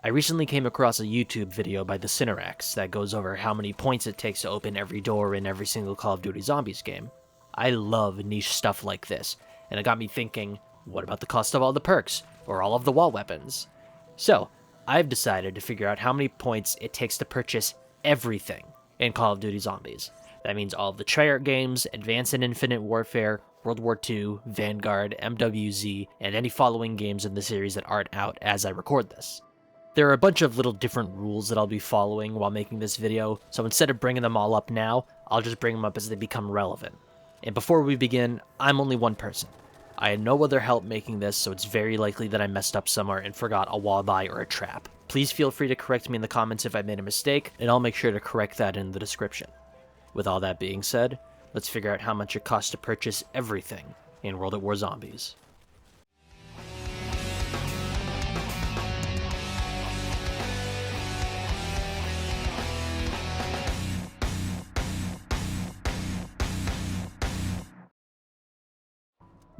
I recently came across a YouTube video by the Cinerax that goes over how many points it takes to open every door in every single Call of Duty Zombies game. I love niche stuff like this, and it got me thinking, what about the cost of all the perks, or all of the wall weapons? So, I've decided to figure out how many points it takes to purchase everything in Call of Duty Zombies. That means all of the Treyarch games, Advanced and Infinite Warfare, World War II, Vanguard, MWZ, and any following games in the series that aren't out as I record this. There are a bunch of little different rules that I'll be following while making this video, so instead of bringing them all up now, I'll just bring them up as they become relevant. And before we begin, I'm only one person. I had no other help making this, so it's very likely that I messed up somewhere and forgot a walleye or a trap. Please feel free to correct me in the comments if I made a mistake, and I'll make sure to correct that in the description. With all that being said, let's figure out how much it costs to purchase everything in World at War Zombies.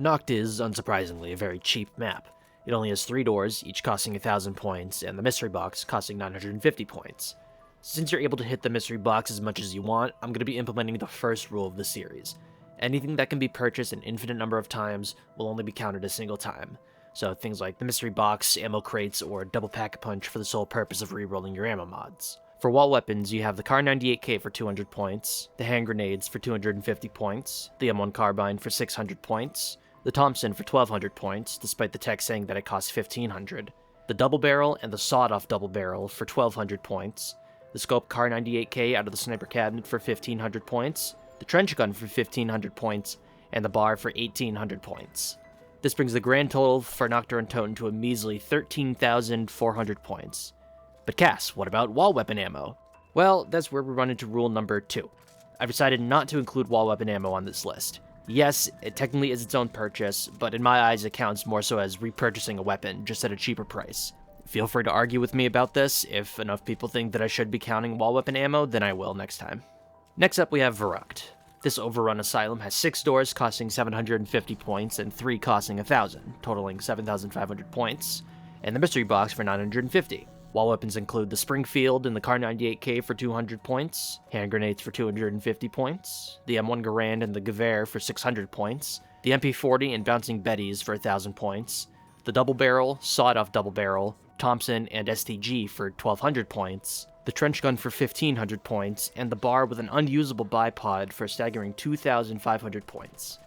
Nacht is, unsurprisingly, a very cheap map. It only has 3 doors, each costing 1,000 points, and the mystery box costing 950 points. Since you're able to hit the mystery box as much as you want, I'm going to be implementing the first rule of the series. Anything that can be purchased an infinite number of times will only be counted a single time. So things like the mystery box, ammo crates, or double pack-a-punch for the sole purpose of re-rolling your ammo mods. For wall weapons, you have the Kar 98K for 200 points, the hand grenades for 250 points, the M1 carbine for 600 points, the Thompson for 1200 points, despite the text saying that it costs 1500, the double barrel and the sawed-off double barrel for 1200 points, the scope Kar 98K out of the sniper cabinet for 1500 points, the trench gun for 1500 points, and the bar for 1800 points. This brings the grand total for Nacht der Untoten to a measly 13,400 points. But Cass, what about wall weapon ammo? Well, that's where we run into rule number 2. I've decided not to include wall weapon ammo on this list. Yes, it technically is its own purchase, but in my eyes it counts more so as repurchasing a weapon, just at a cheaper price. Feel free to argue with me about this. If enough people think that I should be counting wall weapon ammo, then I will next time. Next up we have Verruckt. This overrun asylum has 6 doors costing 750 points and 3 costing 1,000, totaling 7,500 points, and the mystery box for 950. Wall weapons include the Springfield and the Kar 98K for 200 points, hand grenades for 250 points, the M1 Garand and the Gewehr for 600 points, the MP40 and bouncing Bettys for 1,000 points, the double barrel, sawed-off double barrel, Thompson and STG for 1,200 points, the trench gun for 1,500 points, and the bar with an unusable bipod for a staggering 2,500 points.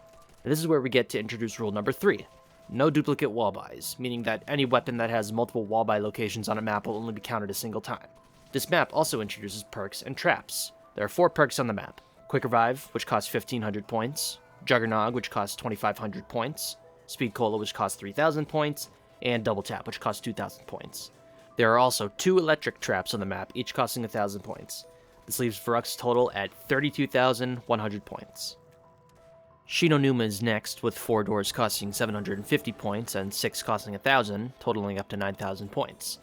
And this is where we get to introduce rule number 3. No duplicate wall buys, meaning that any weapon that has multiple wall buy locations on a map will only be counted a single time. This map also introduces perks and traps. There are 4 perks on the map. Quick Revive, which costs 1,500 points, Juggernog, which costs 2,500 points, Speed Cola, which costs 3,000 points, and Double Tap, which costs 2,000 points. There are also 2 electric traps on the map, each costing 1,000 points. This leaves Verruckt's total at 32,100 points. Numa is next, with 4 doors costing 750 points and 6 costing 1,000, totaling up to 9,000 points.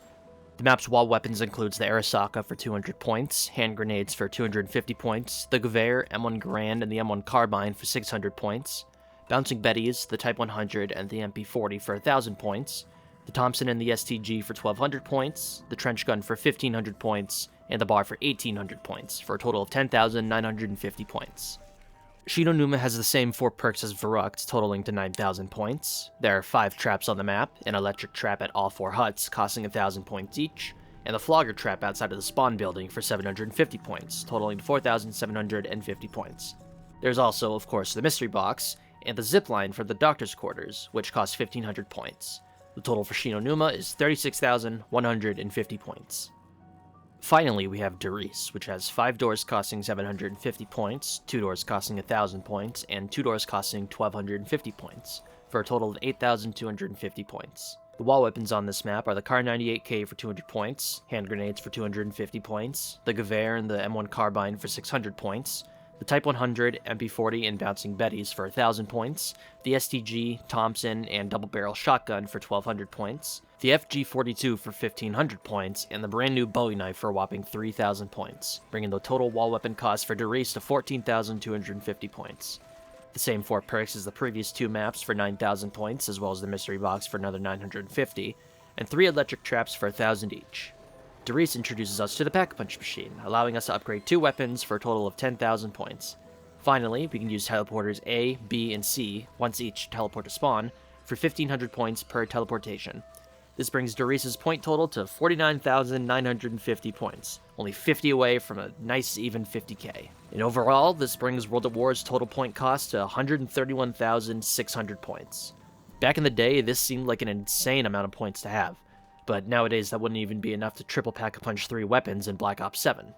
The map's wall weapons includes the Arasaka for 200 points, hand grenades for 250 points, the Gewehr, M1 Garand, and the M1 carbine for 600 points, bouncing Bettys, the Type 100, and the MP40 for 1,000 points, the Thompson and the STG for 1,200 points, the trench gun for 1,500 points, and the bar for 1,800 points, for a total of 10,950 points. Numa has the same 4 perks as Verruckt, totaling to 9,000 points. There are 5 traps on the map, an electric trap at all 4 huts, costing 1,000 points each, and the Flogger trap outside of the spawn building for 750 points, totaling to 4,750 points. There's also, of course, the mystery box, and the zipline for the doctor's quarters, which costs 1,500 points. The total for Numa is 36,150 points. Finally, we have Reise, which has 5 doors costing 750 points, 2 doors costing 1,000 points, and 2 doors costing 1,250 points, for a total of 8,250 points. The wall weapons on this map are the Kar 98K for 200 points, hand grenades for 250 points, the Gewehr and the M1 carbine for 600 points, the Type 100, MP40, and bouncing Bettys for 1,000 points, the STG, Thompson, and double barrel shotgun for 1,200 points, the FG42 for 1,500 points, and the brand new Bowie knife for a whopping 3,000 points, bringing the total wall weapon cost for Reise to 14,250 points. The same 4 perks as the previous 2 maps for 9,000 points, as well as the mystery box for another 950, and 3 electric traps for 1,000 each. Reise introduces us to the Pack-a-Punch machine, allowing us to upgrade 2 weapons for a total of 10,000 points. Finally, we can use teleporters A, B, and C, once each to teleport to spawn, for 1,500 points per teleportation. This brings Reise's point total to 49,950 points, only 50 away from a nice even 50k. And overall, this brings World at War's total point cost to 131,600 points. Back in the day, this seemed like an insane amount of points to have, but nowadays that wouldn't even be enough to triple Pack-a-Punch 3 weapons in Black Ops 7.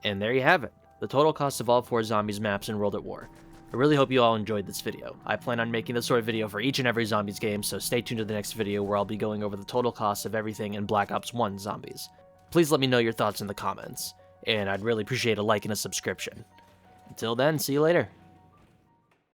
And there you have it, the total cost of all 4 Zombies maps in World at War. I really hope you all enjoyed this video. I plan on making this sort of video for each and every Zombies game, so stay tuned to the next video where I'll be going over the total cost of everything in Black Ops 1 Zombies. Please let me know your thoughts in the comments, and I'd really appreciate a like and a subscription. Until then, see you later.